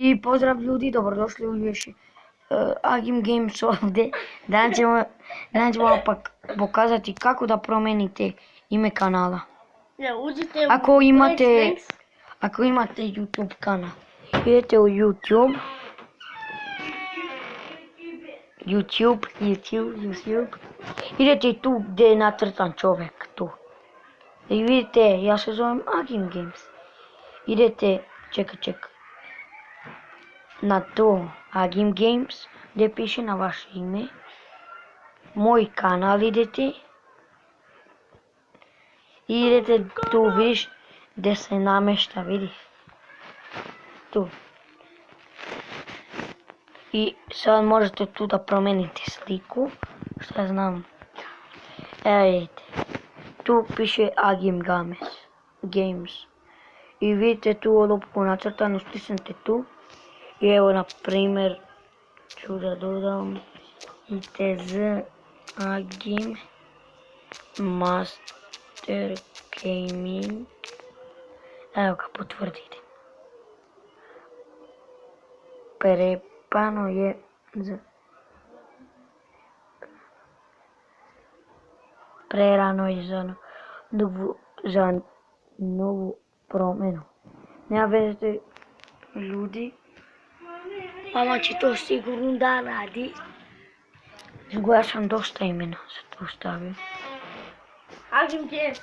I pozdrav ljudi, dobrodošli u još Agim Games ovdje. Danas ćemo vam pokazati kako da promijenite ime kanala. Ako imate YouTube kanal, idete u YouTube. Idete tu gdje je nacrtan čovjek, tu. I vidite, ja se zovem Agim Games. Idete, čekaj. Na to Agim Games, gdje piše na vaše ime. Moj kanal idete. I idete tu, vidiš, gdje se namješta, vidiš. Tu. I sad možete tu da promijenite sliku, što ja znam. Evo vidite, tu piše Agim Games. I vidite tu olovku nacrtanu, stisnete tu. I evo na primjer ću da dodam ITZ Agim Master Gaming. Evo ga, potvrdite. Prepano je prerano je za novu promjenu. Nema veze ljudi. Mama će to sigurno da radi. Ja sam dosta imena za to stavio. Agim Games.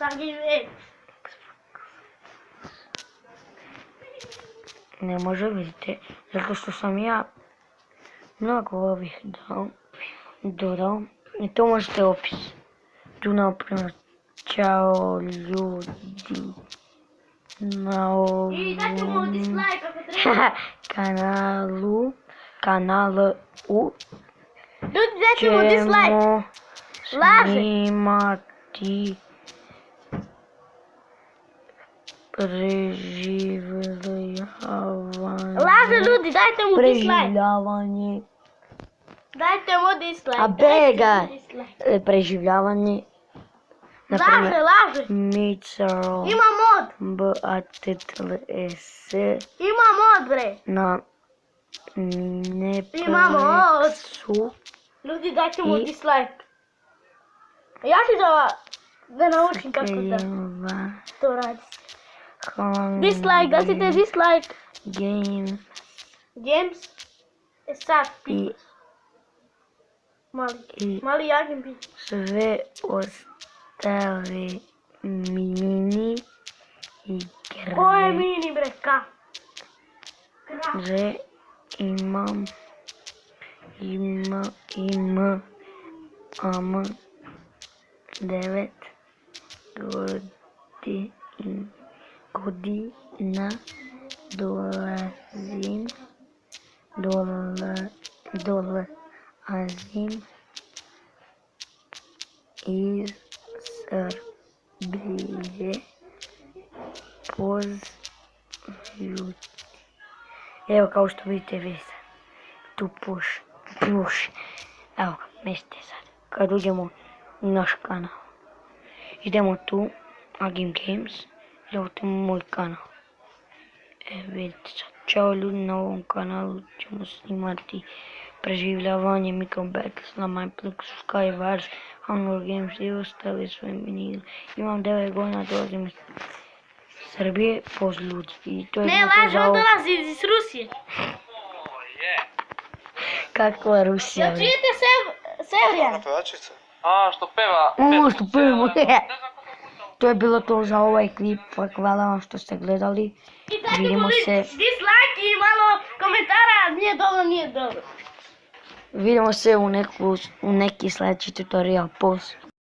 Ne može, vidite, zato što sam ja mnogo ovih dodao. I to možete opis. Tu naprimjer, čao ljudi na ovom kanalu Ljudi, dajte mu dislike. Laže. Snimati preživljavanje. Laže ljudi, dajte mu dislike. Preživljavanje. Dajte mu dislike. A bega. Preživljavanje. Laže. Micro. Ima mod. BATTLS. Ima mod, bre. Na Ima mod. Netflixu. Ljudi, dajte mu dislike. Ja ću da naučim kako da to radi. Dislike, glasite dislike. Games. Sad pi. Mali Agim pi. Sve ostale mini igre. Ko je mini, bre, ka? Imam 9 godina, dolazim iz Srbije, pozljuti. Evo kao što vidite tu puš. Evo ga, mislite sad. Kad uđemo u naš kanal, idemo tu, Agim Games, i evo tu moj kanal. Evo vidite sad, čao ljudi, na ovom kanalu ćemo snimati preživljavanje, Micro Battles na Mineplex, Skywars, Hunger Games i ostale svoje minigre. Imam 9 godina, dolazim iz Srbije, pozljuti. Ne, laže, on dolazi iz Rusije. Kakva Rusija? Jel čujete Sevrijan? Ona pevačica? A, što peva? Što pevamo. To je bilo to za ovaj klip. Hvala vam što ste gledali. I dajte Vidimo mu se. dislike i malo komentara. Nije dobro. Vidimo se u neki sljedeći tutorial. Pozdrav.